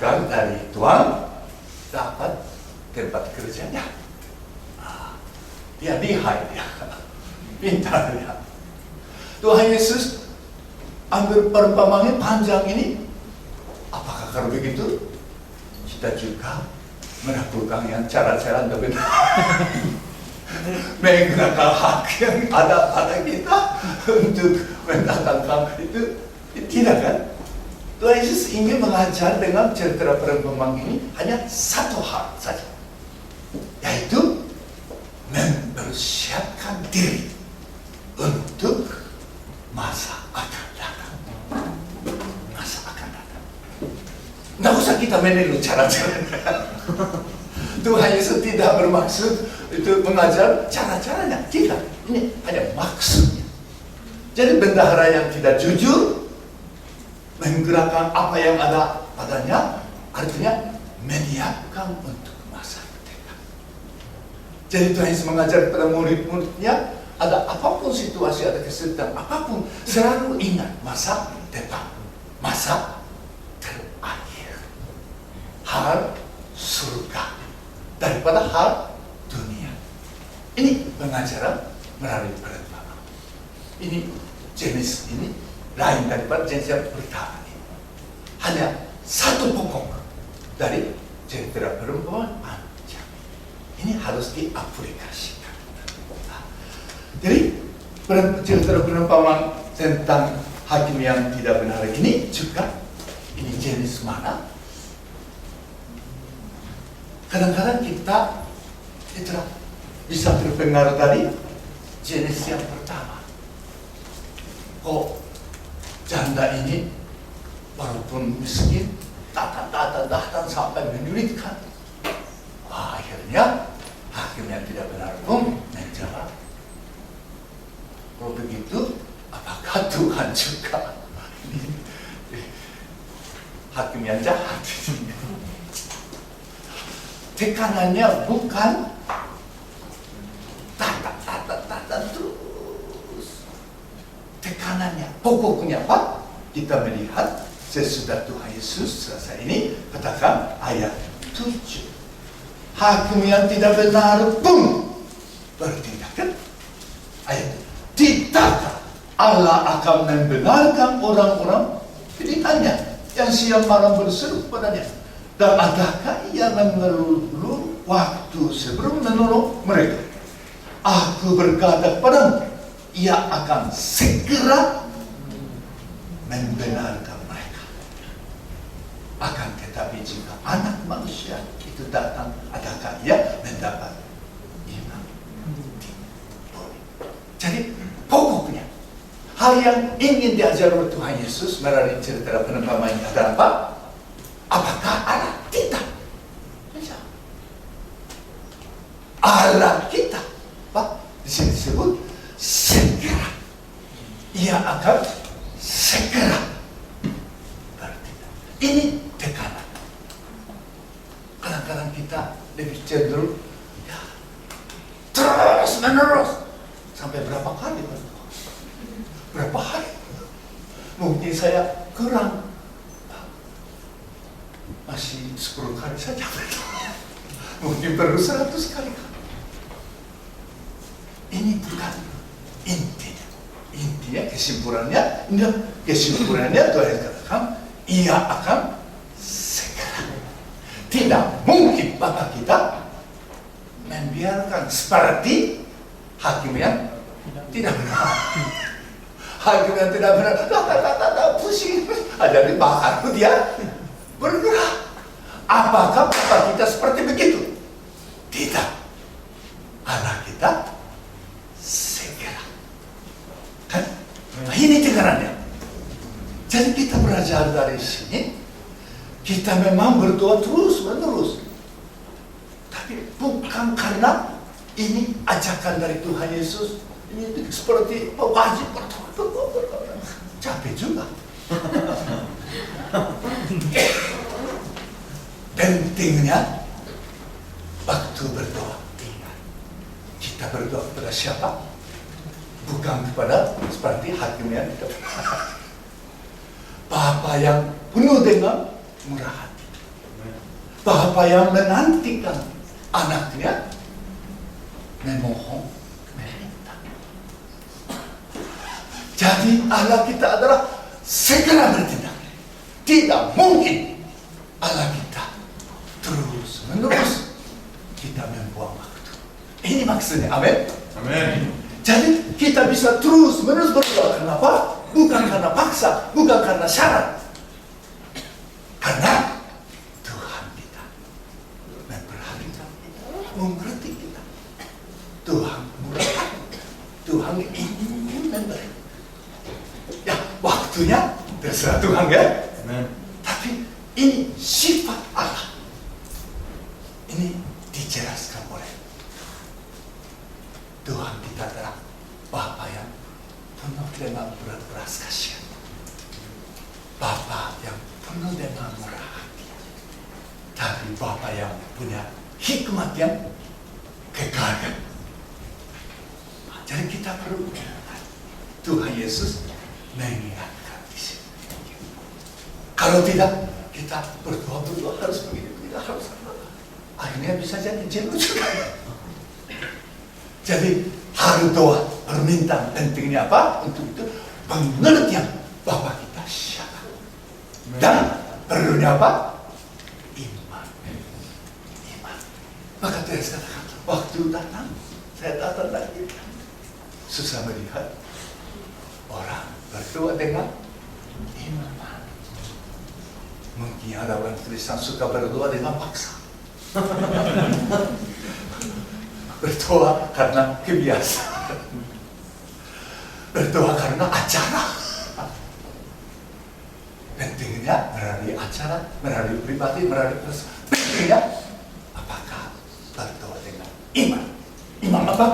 bukan dari Tuhan dapat tempat kerjanya. Dia lihai dia, pintar dia. Tuhan Yesus ambil perumpamaan panjang ini. Apakah kalau begitu kita juga melakukan yang cara-cara yang benar? Menggunakan hak yang ada pada kita untuk mendatangkan itu, tidak kan? Tuhan Yesus ingin mengajar dengan cerita perumpamaan ini hanya satu hal saja, yaitu mempersiapkan diri untuk masa akan datang. Masa akan datang. Tidak usah kita meniru cara-cara. Tuhan Yesus tidak bermaksud itu mengajar cara-caranya. Tidak. Ini hanya maksudnya. Jadi bendahara yang tidak jujur menggerakkan apa yang ada padanya, artinya menyiapkan untuk masa depan. Jadi Tuhan Yesus mengajar kepada murid-muridnya, ada apapun situasi, ada kesulitan apapun, selalu ingat masa depan, masa terakhir, hal surga daripada hal dunia. Ini pengajaran melalui perumpamaan. Ini jenis ini lain daripada jenis yang pertama ini. Hanya satu pokok dari cerita perumpamaan panjang. Ini harus diaplikasikan. Jadi cerita perumpamaan tentang hakim yang tidak benar ini juga ini jenis mana? Kadang-kadang kita itulah bisa terpengaruh dari jenis yang pertama. Kok janda ini walaupun miskin datang sampai menyulitkan. Akhirnya hakim yang tidak benar pun menjawab, kalau begitu apakah Tuhan juga hakim yang jahat? Tekanannya bukan tata terus. Tekanannya, pokoknya apa? Kita melihat sesudah Tuhan Yesus selesai ini, katakan ayat 7. Hakim yang tidak benar pun bertindak. Ayat 7. Tidakkah Allah akan membenarkan orang-orang pilihannya yang siang malam berseru padanya? Dan adakah ia mengeluh waktu sebelum menolong mereka? Aku berkata padamu, ia akan segera membenarkan mereka. Akan tetapi jika anak manusia itu datang, adakah ia mendapat iman? Jadi pokoknya hal yang ingin diajar oleh Tuhan Yesus melalui cerita perumpamaan ini adalah apa? Apakah Allah? Tidak. Allah kita, Pak, di sini disebut segera. Ia akan segera bertindak. Ini tekanan. Kadang-kadang kita lebih cenderung ya, terus menerus sampai berapa kali? Berapa hari? Mungkin saya kurang. Masih 10 kali saja. Mungkin perlu 100 kali. Ini bukan intinya. Intinya kesimpulannya Tuhan katakan ia akan segera. Tidak mungkin Bapak kita membiarkan seperti hakim yang tidak benar. Hakim yang tidak benar, pusing. Jadi baru dia bergerak. Apakah Bapak kita seperti begitu? Tidak. Allah kita segera. Kan? Nah, ini tekanannya. Jadi kita belajar dari sini, kita memang berdoa terus menerus. Tapi bukan karena ini ajakan dari Tuhan Yesus. Ini seperti wajib berdoa. Capek juga. Pentingnya waktu berdoa. Kita berdoa kepada siapa? Bukan kepada seperti hakim yang tidak benar. Bapa yang penuh dengan murah hati. Bapak yang menantikan anaknya memohon, meminta. Jadi Allah kita adalah segera bertindak. Tidak mungkin Allah kita terus menerus kita membuang waktu. Ini maksudnya, amin. Amin. Jadi kita bisa terus menerus berdoa. Kenapa? Bukan karena paksa, bukan karena syarat. Karena Tuhan kita memperhatikan kita, mengerti kita. Tuhan murah, Tuhan ingin memberi. Ya, waktunya terserah Tuhan ya. Amin. Tapi ini sifat Allah. Ini dijelaskan oleh Tuhan kita adalah Bapa yang penuh dengan belas kasihan. Bapa yang penuh dengan murah hati. Tapi Bapa yang punya hikmat yang kekal. Jadi kita perlu Tuhan Yesus mengingatkan di sini. Kalau tidak, kita berdoa harus begini, tidak harus apa. Akhirnya bisa jadi jenuh juga. Jadi harus doa, permintaan pentingnya apa? Untuk itu pengertian Bapa kita siapa. Dan perlunya apa? Iman. Iman. Maka Tuhan katakan, waktu datang, saya datang lagi. Susah melihat orang berdoa dengan iman. Mungkin ada orang Kristen suka berdoa dengan paksa. Berdoa karena kebiasaan. Berdoa karena acara. Pentingnya melalui acara, melalui pribadi, melalui proses. Pentingnya apakah berdoa dengan iman? Iman apa?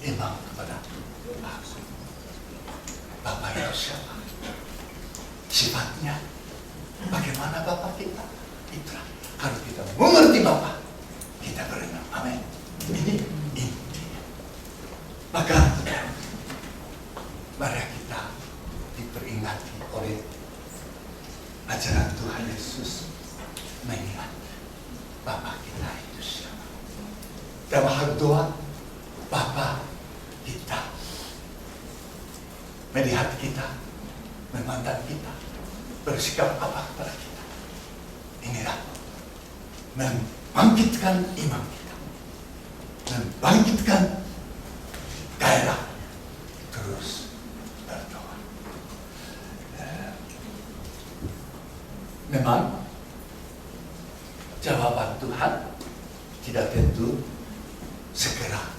Iman kepada Bapak yang siapa? Sifatnya bagaimana Bapak kita? Itulah. Kalau kita mengerti Bapak, kita berenang. Amin. Ini intinya. Maka mari kita diperingati oleh ajaran Tuhan Yesus mengingat Bapak kita itu siapa. Dalam hal doa, Bapak kita melihat kita, memandang kita, bersikap apa kepada kita. Inilah membangkitkan iman kita, membangkitkan gairah terus berdoa. Memang jawaban Tuhan tidak tentu segera.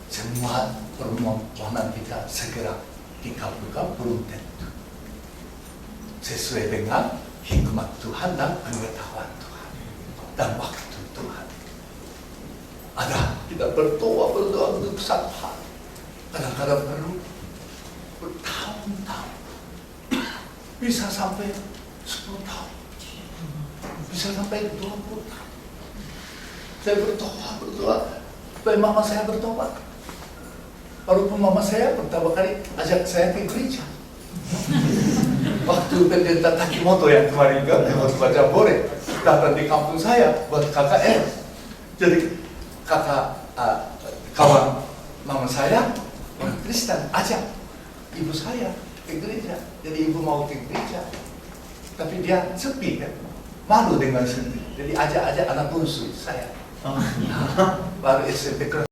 Semua permohonan kita segera dikabulkan belum tentu. Sesuai dengan hikmat Tuhan dan pengetahuan Tuhan dan waktu Tuhan. Ada kita berdoa untuk satu hal. Kadang-kadang perlu bertahun-tahun. Bisa sampai 10 tahun. Bisa sampai 20 tahun. Saya berdoa. Supaya mama saya bertobat. Walaupun mama saya pertama kali ajak saya ke gereja. Waktu pendeta Takimoto yang kemarin kan, waktu baca Bore, datang di kampung saya buat KKR. Jadi kakak kawan mama saya orang Kristen ajak ibu saya ke gereja. Jadi ibu mau ke gereja, tapi dia sepi kan, malu dengan sendiri. Jadi ajak anak bungsu saya. Baru SMP